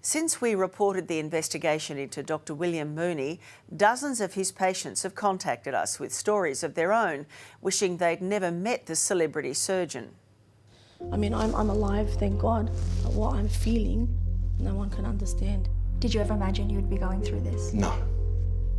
Since we reported the investigation into Dr. William Mooney, dozens of his patients have contacted us with stories of their own, wishing they'd never met the celebrity surgeon. I mean, I'm alive, thank God. But what I'm feeling, no one can understand. Did you ever imagine you would be going through this? No,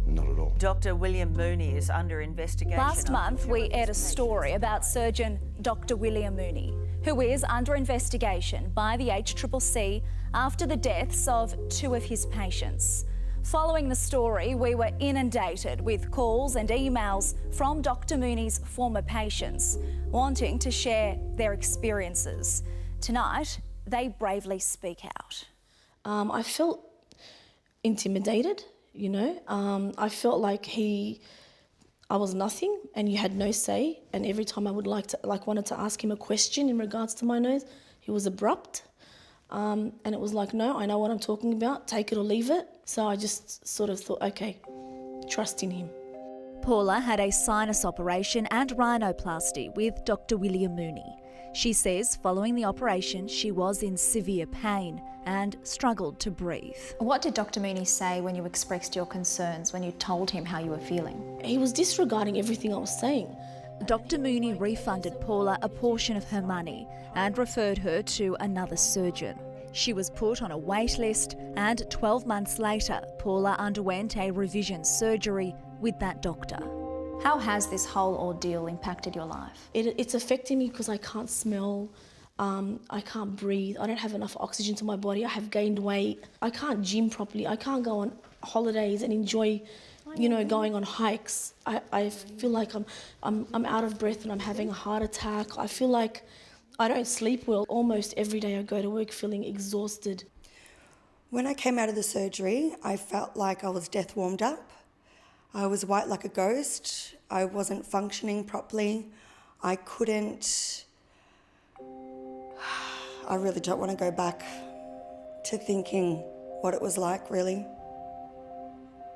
not at all. Dr. William Mooney is under investigation. Last month, we aired a story about surgeon Dr. William Mooney, who is under investigation by the HCCC after the deaths of 2 of his patients. Following the story, we were inundated with calls and emails from Dr. Mooney's former patients wanting to share their experiences. Tonight, they bravely speak out. I felt intimidated, you know. I felt like I was nothing and you had no say, and every time I would wanted to ask him a question in regards to my nose, he was abrupt. And it was like, no, I know what I'm talking about, take it or leave it. So I just sort of thought, okay, trust in him. Paula had a sinus operation and rhinoplasty with Dr. William Mooney. She says following the operation, she was in severe pain and struggled to breathe. What did Dr. Mooney say when you expressed your concerns, when you told him how you were feeling? He was disregarding everything I was saying. Dr. Mooney refunded Paula a portion of her money and referred her to another surgeon. She was put on a wait list, and 12 months later, Paula underwent a revision surgery with that doctor. How has this whole ordeal impacted your life? It's affecting me because I can't smell, I can't breathe, I don't have enough oxygen to my body, I have gained weight, I can't gym properly, I can't go on holidays and enjoy, you know, going on hikes. I feel like I'm out of breath and I'm having a heart attack. I feel like I don't sleep well. Almost every day I go to work feeling exhausted. When I came out of the surgery, I felt like I was death warmed up. I was white like a ghost. I wasn't functioning properly. I really don't want to go back to thinking what it was like, really.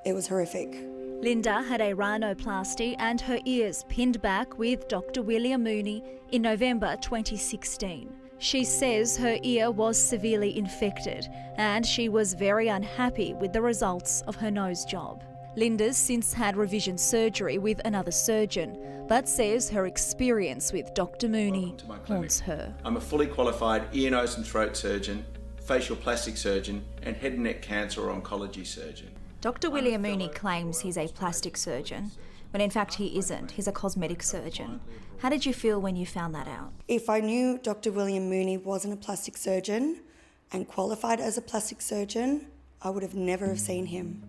It was horrific. Linda had a rhinoplasty and her ears pinned back with Dr. William Mooney in November 2016. She says her ear was severely infected and she was very unhappy with the results of her nose job. Linda's since had revision surgery with another surgeon, but says her experience with Dr. Mooney haunts her. I'm a fully qualified ear, nose and throat surgeon, facial plastic surgeon and head and neck cancer or oncology surgeon. Dr. William Mooney claims he's a plastic surgeon, when in fact he isn't. He's a cosmetic surgeon. How did you feel when you found that out? If I knew Dr. William Mooney wasn't a plastic surgeon and qualified as a plastic surgeon, I would have never have seen him.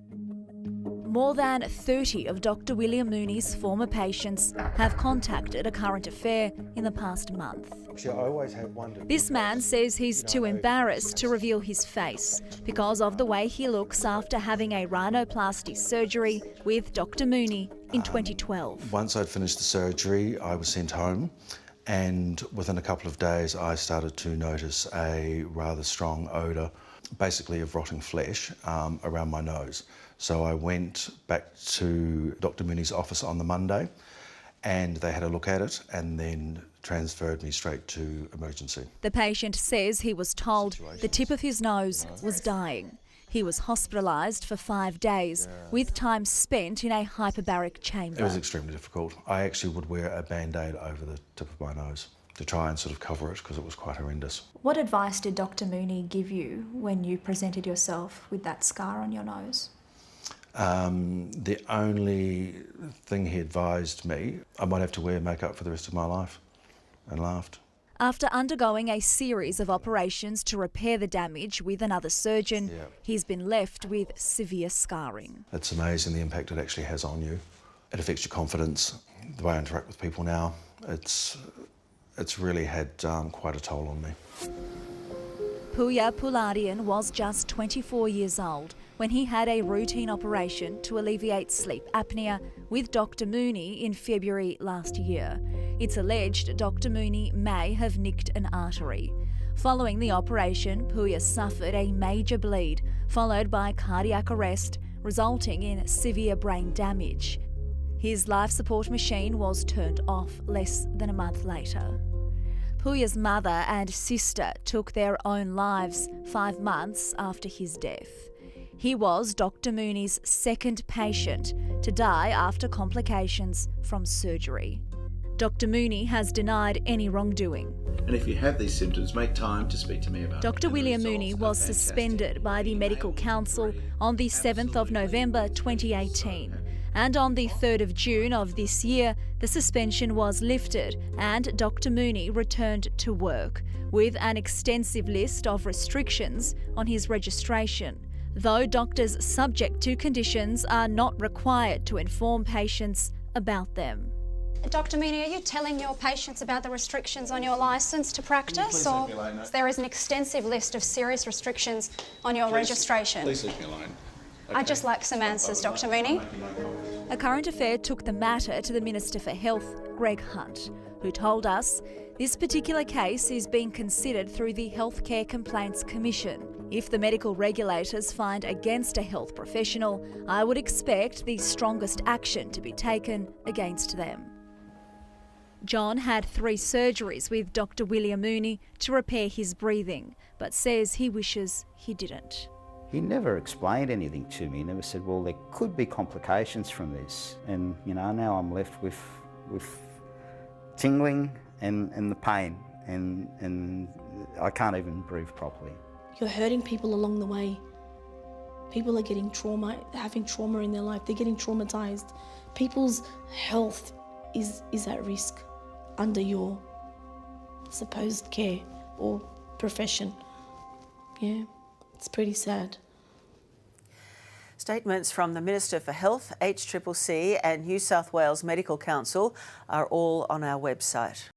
More than 30 of Dr. William Mooney's former patients have contacted A Current Affair in the past month. Actually, I always have wondered. This man says he's too embarrassed to reveal his face because of the way he looks after having a rhinoplasty surgery with Dr. Mooney in 2012. Once I'd finished the surgery, I was sent home, and within a couple of days I started to notice a rather strong odour, basically of rotting flesh, around my nose. So I went back to Dr. Mooney's office on the Monday and they had a look at it and then transferred me straight to emergency. The patient says he was told the tip of his nose was dying. He was hospitalised for 5 days with time spent in a hyperbaric chamber. It was extremely difficult. I actually would wear a Band-Aid over the tip of my nose to try and sort of cover it because it was quite horrendous. What advice did Dr. Mooney give you when you presented yourself with that scar on your nose? The only thing he advised me, I might have to wear makeup for the rest of my life, and laughed. After undergoing a series of operations to repair the damage with another surgeon, he's been left with severe scarring. It's amazing the impact it actually has on you. It affects your confidence, the way I interact with people now. It's really had quite a toll on me. Puya Puladian was just 24 years old when he had a routine operation to alleviate sleep apnea with Dr. Mooney in February last year. It's alleged Dr. Mooney may have nicked an artery. Following the operation, Puya suffered a major bleed, followed by cardiac arrest, resulting in severe brain damage. His life support machine was turned off less than a month later. Puya's mother and sister took their own lives 5 months after his death. He was Dr. Mooney's second patient to die after complications from surgery. Dr. Mooney has denied any wrongdoing. And if you have these symptoms, make time to speak to me about it. Dr. William Mooney was suspended by the Medical Council on the 7th of November 2018. And on the 3rd of June of this year, the suspension was lifted and Dr. Mooney returned to work with an extensive list of restrictions on his registration, though doctors subject to conditions are not required to inform patients about them. Dr. Mooney, are you telling your patients about the restrictions on your licence to practice, or there is an extensive list of serious restrictions on your registration? Please leave me alone. I'd just like some answers, Dr. Mooney. A Current Affair took the matter to the Minister for Health, Greg Hunt, who told us this particular case is being considered through the Healthcare Complaints Commission. If the medical regulators find against a health professional, I would expect the strongest action to be taken against them. John had 3 surgeries with Dr. William Mooney to repair his breathing, but says he wishes he didn't. He never explained anything to me. He never said, well, there could be complications from this. And, now I'm left with tingling and the pain, and I can't even breathe properly. You're hurting people along the way. People are getting having trauma in their life. They're getting traumatised. People's health is at risk under your supposed care or profession. Yeah, it's pretty sad. Statements from the Minister for Health, HCCC and New South Wales Medical Council are all on our website.